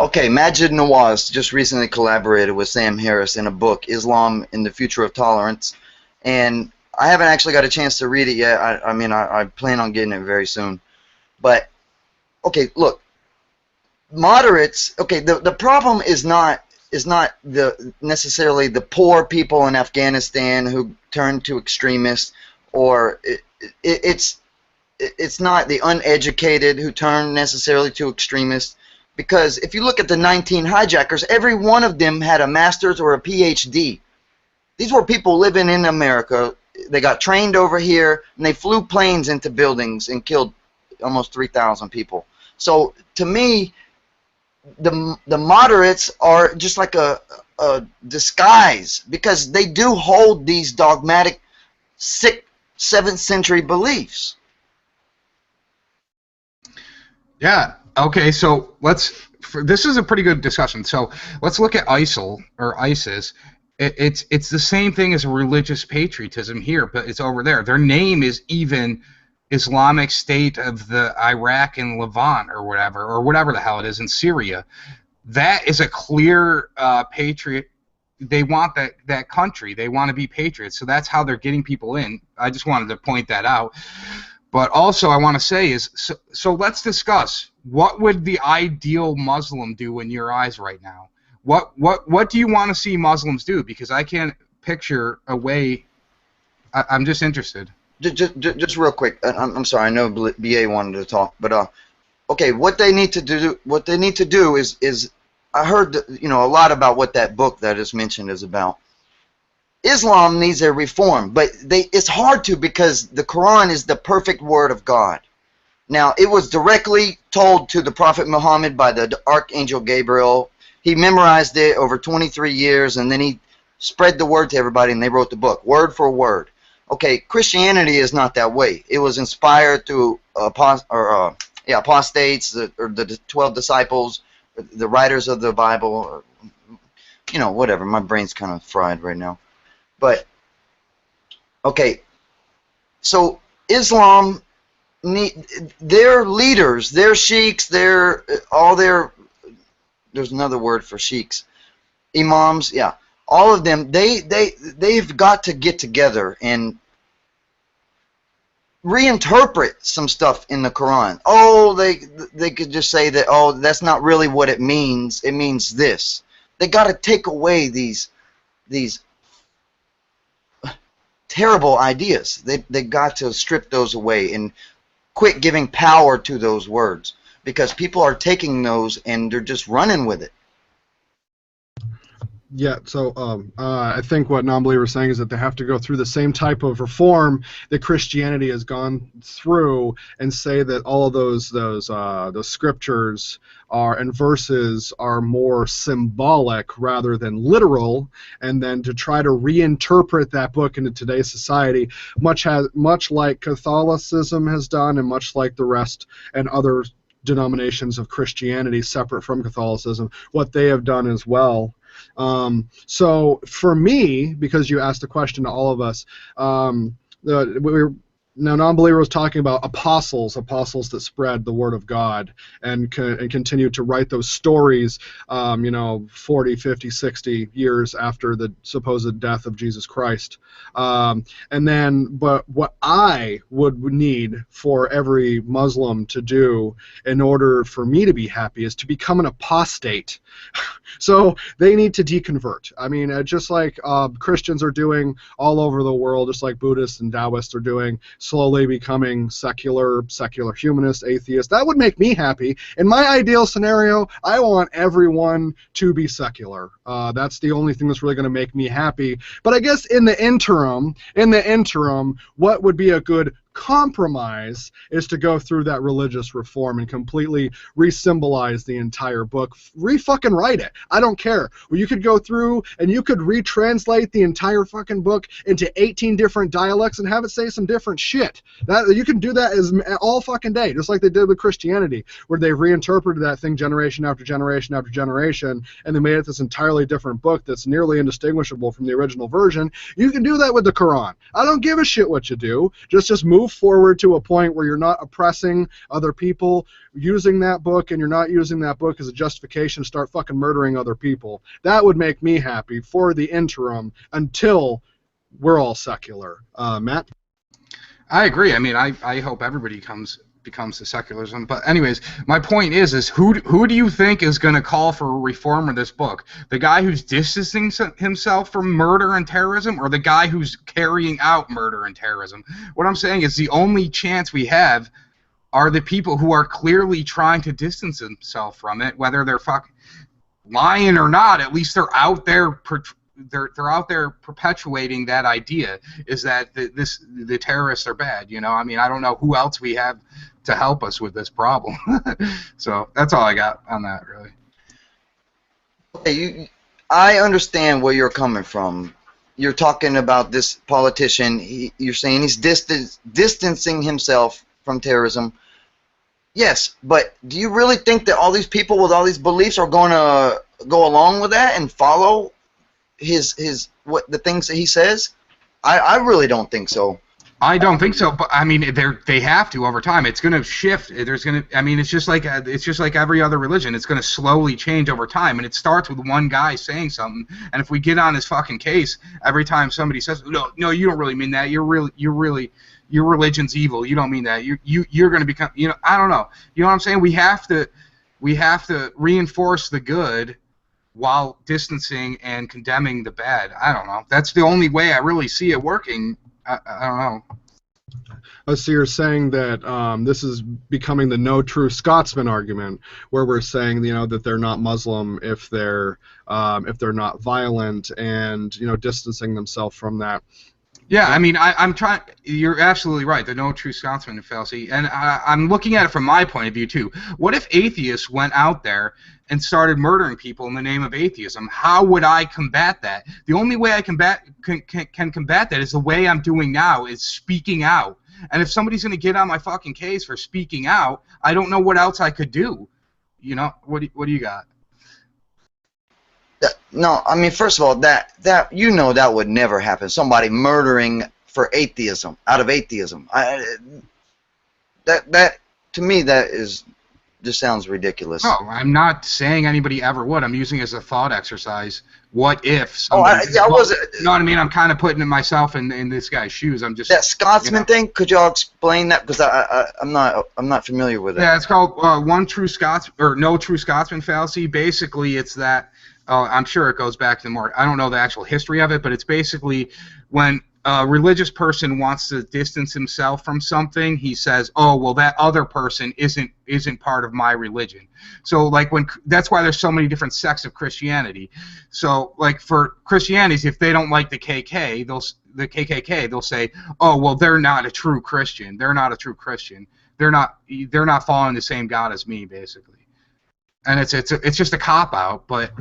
Okay, Majid Nawaz just recently collaborated with Sam Harris in a book, Islam in the Future of Tolerance, and I haven't actually got a chance to read it yet. I mean, I plan on getting it very soon. But, okay, look, moderates, okay, the problem is not necessarily the poor people in Afghanistan who turn to extremists, or it's not the uneducated who turn necessarily to extremists, because if you look at the 19 hijackers, every one of them had a master's or a PhD. These were people living in America. They got trained over here, and they flew planes into buildings and killed almost 3,000 people. So to me, the moderates are just like a disguise, because they do hold these dogmatic 6th, 7th century beliefs. Yeah. Okay. So this is a pretty good discussion. So let's look at ISIL or ISIS. It's the same thing as a religious patriotism here, but it's over there. Their name is even Islamic State of the Iraq and Levant, or whatever the hell it is in Syria. That is a clear patriot. They want that country. They want to be patriots. So that's how they're getting people in. I just wanted to point that out. But also I want to say is, so let's discuss, what would the ideal Muslim do in your eyes right now? What do you want to see Muslims do? Because I can't picture a way. I'm just interested. Just real quick. I'm sorry. I know BA wanted to talk, but okay. What they need to do is I heard a lot about what that book that is mentioned is about. Islam needs a reform, but it's hard to, because the Quran is the perfect word of God. Now, it was directly told to the Prophet Muhammad by the Archangel Gabriel. He memorized it over 23 years, and then he spread the word to everybody, and they wrote the book, word for word. Okay, Christianity is not that way. It was inspired through apostates, or the 12 disciples, the writers of the Bible, or, whatever. My brain's kind of fried right now. But, okay, so Islam, their leaders, their sheiks, there's another word for sheiks, imams, yeah, all of them, they've got to get together and reinterpret some stuff in the Quran. Oh, they could just say that, oh, that's not really what it means. It means this. They got to take away these terrible ideas. They got to strip those away and quit giving power to those words, because people are taking those and they're just running with it. Yeah, so I think what non-believers are saying is that they have to go through the same type of reform that Christianity has gone through, and say that all of those scriptures and verses are more symbolic rather than literal, and then to try to reinterpret that book into today's society, much like Catholicism has done, and much like the rest and other denominations of Christianity separate from Catholicism, what they have done as well. So for me, because you asked the question to all of us, Now, non-believer was talking about apostles that spread the word of God and continue to write those stories, 40, 50, 60 years after the supposed death of Jesus Christ. But what I would need for every Muslim to do in order for me to be happy is to become an apostate. So they need to deconvert. I mean, just like Christians are doing all over the world, just like Buddhists and Taoists are doing, slowly becoming secular humanist, atheist. That would make me happy. In my ideal scenario, I want everyone to be secular. That's the only thing that's really going to make me happy. But I guess in the interim, what would be a good compromise is to go through that religious reform and completely re-symbolize the entire book, re-fucking write it. I don't care. Well, you could go through and you could retranslate the entire fucking book into 18 different dialects and have it say some different shit. That you can do that as all fucking day, just like they did with Christianity, where they reinterpreted that thing generation after generation after generation, and they made it this entirely different book that's nearly indistinguishable from the original version. You can do that with the Quran. I don't give a shit what you do. Just move forward to a point where you're not oppressing other people using that book, and you're not using that book as a justification to start fucking murdering other people. That would make me happy for the interim until we're all secular. Matt? I agree. I mean, I hope everybody becomes to secularism. But anyways, my point is who do you think is going to call for a reform of this book? The guy who's distancing himself from murder and terrorism, or the guy who's carrying out murder and terrorism? What I'm saying is the only chance we have are the people who are clearly trying to distance themselves from it, whether they're fucking lying or not. At least they're out there. They're out there perpetuating that idea, is that the terrorists are bad. I mean, I don't know who else we have to help us with this problem. So that's all I got on that, really. Okay, I understand where you're coming from. You're talking about this politician. You're saying he's distancing himself from terrorism. Yes, but do you really think that all these people with all these beliefs are going to go along with that and follow the things that he says? I really don't think so. I don't think so, but I mean, they have to over time. It's going to shift. I mean, it's just like every other religion. It's going to slowly change over time, and it starts with one guy saying something. And if we get on his fucking case every time somebody says, no, you don't really mean that. Your religion's evil. You don't mean that. You're going to become. I don't know. You know what I'm saying? We have to reinforce the good while distancing and condemning the bad. I don't know. That's the only way I really see it working. I don't know. So you're saying that this is becoming the no true Scotsman argument, where we're saying that they're not Muslim if they're not violent, and distancing themselves from that. Yeah, I mean, I'm trying. You're absolutely right. The no true Scotsman fallacy, and I'm looking at it from my point of view too. What if atheists went out there and started murdering people in the name of atheism? How would I combat that? The only way I can combat that is the way I'm doing now, is speaking out. And if somebody's going to get on my fucking case for speaking out, I don't know what else I could do. What do you got? No, I mean, first of all, that would never happen. Somebody murdering for atheism, out of atheism. That to me, just sounds ridiculous. No, I'm not saying anybody ever would. I'm using it as a thought exercise. What if somebody... You know what I mean? I'm kind of putting myself in this guy's shoes. I'm just... That Scotsman thing, could y'all explain that? Because I'm not familiar with it. Yeah, it's called no true Scotsman fallacy. Basically, it's that... I'm sure it goes back to more... I don't know the actual history of it, but it's basically when a religious person wants to distance himself from something, he says, "Oh, well, that other person isn't part of my religion." So, like, that's why there's so many different sects of Christianity. So, like, for Christianity, if they don't like the KKK, they'll say, "Oh, well, they're not a true Christian. They're not a true Christian. They're not following the same God as me," basically. And it's just a cop out, but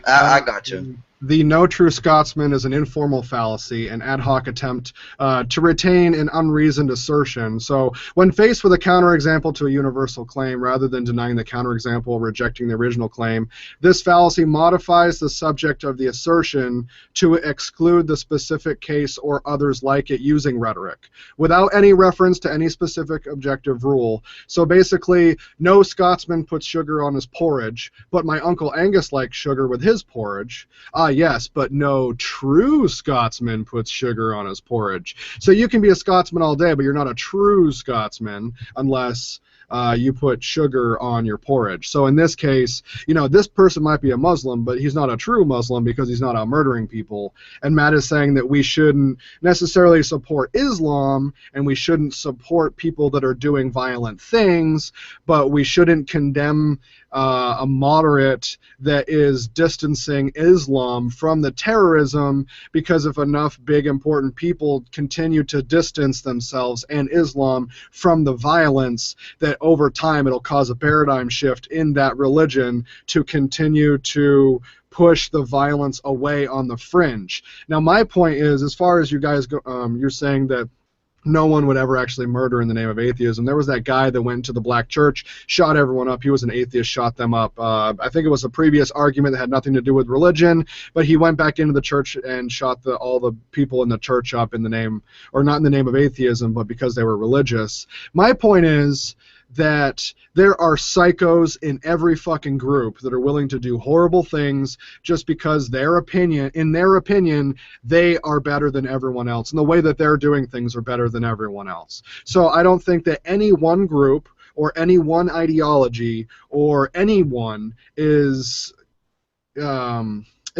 I got you. The no true Scotsman is an informal fallacy, an ad hoc attempt to retain an unreasoned assertion. So when faced with a counterexample to a universal claim, rather than denying the counterexample or rejecting the original claim, this fallacy modifies the subject of the assertion to exclude the specific case or others like it using rhetoric, without any reference to any specific objective rule. So basically, no Scotsman puts sugar on his porridge, but my Uncle Angus likes sugar with his porridge. Yes, but no true Scotsman puts sugar on his porridge. So you can be a Scotsman all day, but you're not a true Scotsman unless you put sugar on your porridge. So in this case, this person might be a Muslim, but he's not a true Muslim because he's not out murdering people. And Matt is saying that we shouldn't necessarily support Islam, and we shouldn't support people that are doing violent things, but we shouldn't condemn a moderate that is distancing Islam from the terrorism, because if enough big important people continue to distance themselves and Islam from the violence, that over time it'll cause a paradigm shift in that religion to continue to push the violence away on the fringe. Now my point is, as far as you guys go, you're saying that no one would ever actually murder in the name of atheism. There was that guy that went to the black church, shot everyone up. He was an atheist, shot them up. I think it was a previous argument that had nothing to do with religion, but he went back into the church and shot all the people in the church up in the name, or not in the name of atheism, but because they were religious. My point is that there are psychos in every fucking group that are willing to do horrible things just because in their opinion, they are better than everyone else, and the way that they're doing things are better than everyone else. So I don't think that any one group or any one ideology or anyone is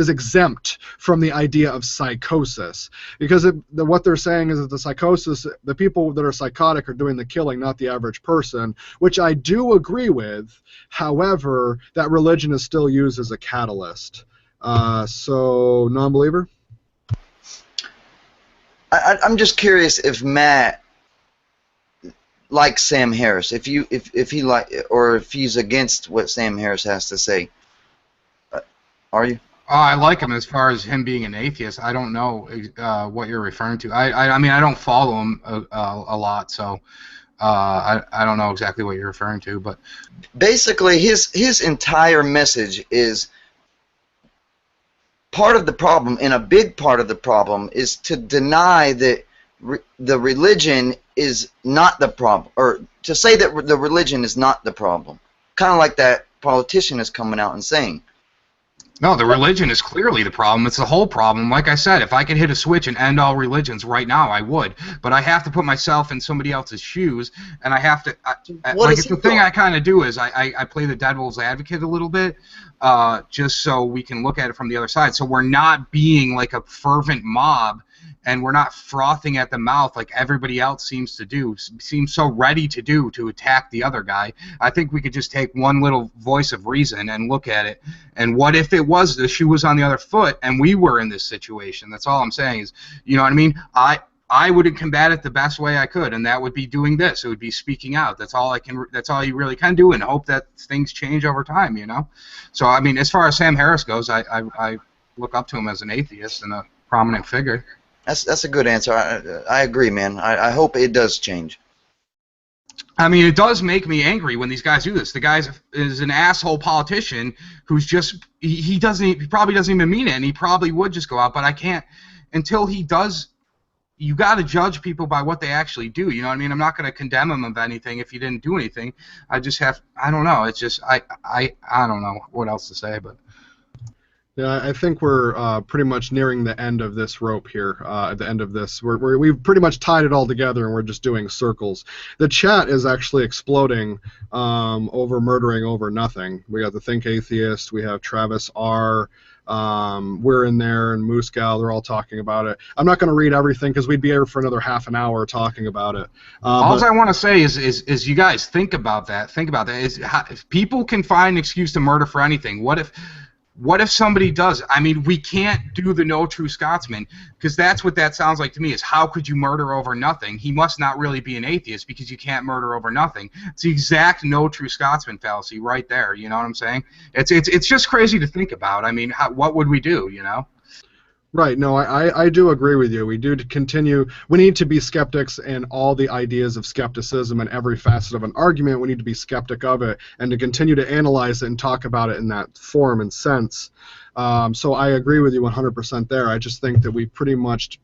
exempt from the idea of psychosis, because what they're saying is that the people that are psychotic are doing the killing, not the average person, which I do agree with. However, that religion is still used as a catalyst. So, non-believer? I'm just curious if Matt likes Sam Harris, if he like, or if he's against what Sam Harris has to say. Are you? I like him as far as him being an atheist. I don't know what you're referring to. I mean, I don't follow him a lot, so I don't know exactly what you're referring to. But basically, his entire message is part of the problem, and a big part of the problem is to deny that the religion is not the problem, or to say that the religion is not the problem. Kind of like that politician is coming out and saying. No, the religion is clearly the problem. It's the whole problem. Like I said, if I could hit a switch and end all religions right now, I would. But I have to put myself in somebody else's shoes, and I have to. The thing I kind of do is I play the devil's advocate a little bit, just so we can look at it from the other side. So we're not being like a fervent mob, and we're not frothing at the mouth like everybody else seems so ready to do, to attack the other guy. I think we could just take one little voice of reason and look at it. And what if the shoe was on the other foot and we were in this situation? That's all I'm saying is, you know what I mean? I would combat it the best way I could, and that would be doing this. It would be speaking out. That's all you really can do, and hope that things change over time, you know? So, I mean, as far as Sam Harris goes, I look up to him as an atheist and a prominent figure. That's a good answer. I agree, man. I hope it does change. I mean, it does make me angry when these guys do this. The guy is an asshole politician who's just he probably doesn't even mean it, and he probably would just go out. But I can't until he does. You got to judge people by what they actually do. You know what I mean? I'm not going to condemn him of anything if he didn't do anything. I don't know. It's just I don't know what else to say, but. Yeah, I think we're pretty much nearing the end of this rope here. At the end of this, we've pretty much tied it all together, and we're just doing circles. The chat is actually exploding over murdering over nothing. We got the Think Atheist. We have Travis R. We're in there, and Moose Gal. They're all talking about it. I'm not going to read everything because we'd be here for another half an hour talking about it. All I want to say is you guys think about that. Think about that. If people can find an excuse to murder for anything, what if somebody does? I mean, we can't do the no true Scotsman, because that's what that sounds like to me, is how could you murder over nothing? He must not really be an atheist because you can't murder over nothing. It's the exact no true Scotsman fallacy right there, you know what I'm saying? It's just crazy to think about. I mean, what would we do, you know? Right. No, I do agree with you. We do continue. We need to be skeptics in all the ideas of skepticism and every facet of an argument. We need to be skeptic of it and to continue to analyze it and talk about it in that form and sense. So I agree with you 100% there. I just think that we've pretty much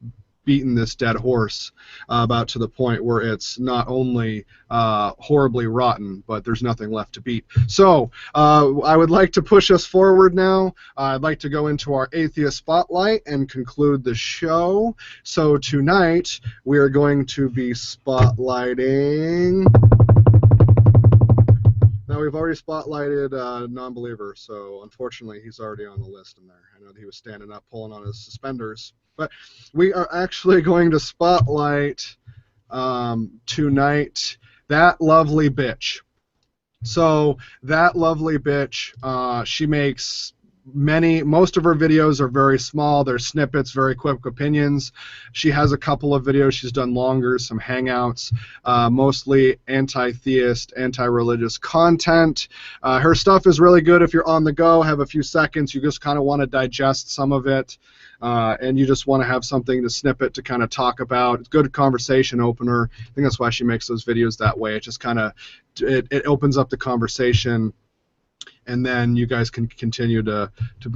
beaten this dead horse about to the point where it's not only horribly rotten, but there's nothing left to beat. So I would like to push us forward now. I'd like to go into our Atheist Spotlight and conclude the show. So tonight we are going to be spotlighting... Now, we've already spotlighted Non-Believer, so unfortunately he's already on the list in there. I know that he was standing up pulling on his suspenders. But we are actually going to spotlight tonight That Lovely Bitch. So That Lovely Bitch, she makes most of her videos are very small. They're snippets, very quick opinions. She has a couple of videos she's done longer, some hangouts, mostly anti-theist, anti-religious content. Her stuff is really good if you're on the go, have a few seconds, you just kind of want to digest some of it, and you just want to have something to snippet to kind of talk about. It's a good conversation opener. I think that's why she makes those videos that way. It just kind of it opens up the conversation, and then you guys can continue to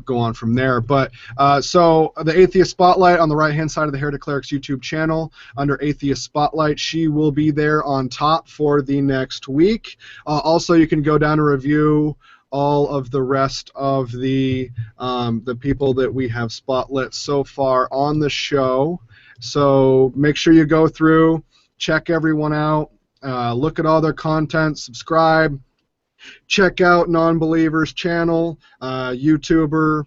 go on from there. But so the Atheist Spotlight on the right-hand side of the Heretic Clerics YouTube channel under Atheist Spotlight, she will be there on top for the next week. Also, you can go down and review all of the rest of the people that we have spotlit so far on the show. So make sure you go through, check everyone out, look at all their content, subscribe. Check out Non-Believer's channel, YouTuber,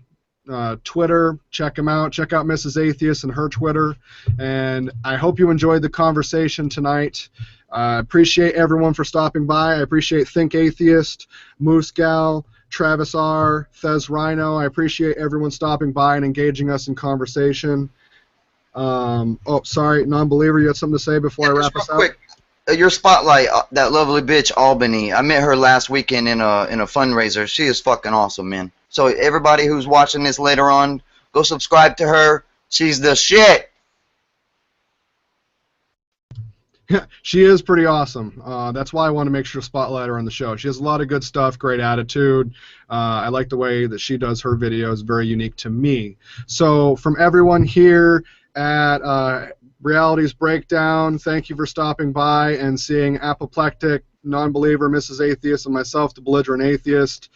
Twitter. Check them out. Check out Mrs. Atheist and her Twitter. And I hope you enjoyed the conversation tonight. I appreciate everyone for stopping by. I appreciate Think Atheist, Moose Gal, Travis R., Thez Rhino. I appreciate everyone stopping by and engaging us in conversation. Oh, sorry, Non-Believer, you had something to say before I wrap us up? Quick. Your spotlight, that lovely bitch Albany. I met her last weekend in a fundraiser. She is fucking awesome, man. So everybody who's watching this later on, go subscribe to her. She's the shit. Yeah, she is pretty awesome. That's why I want to make sure to spotlight her on the show. She has a lot of good stuff, great attitude. I like the way that she does her videos, very unique to me. So from everyone here at Reality's Breakdown, thank you for stopping by and seeing Apoplectic, Non-Believer, Mrs. Atheist, and myself, the Belligerent Atheist.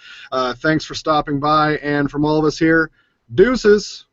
Thanks for stopping by, and from all of us here, deuces.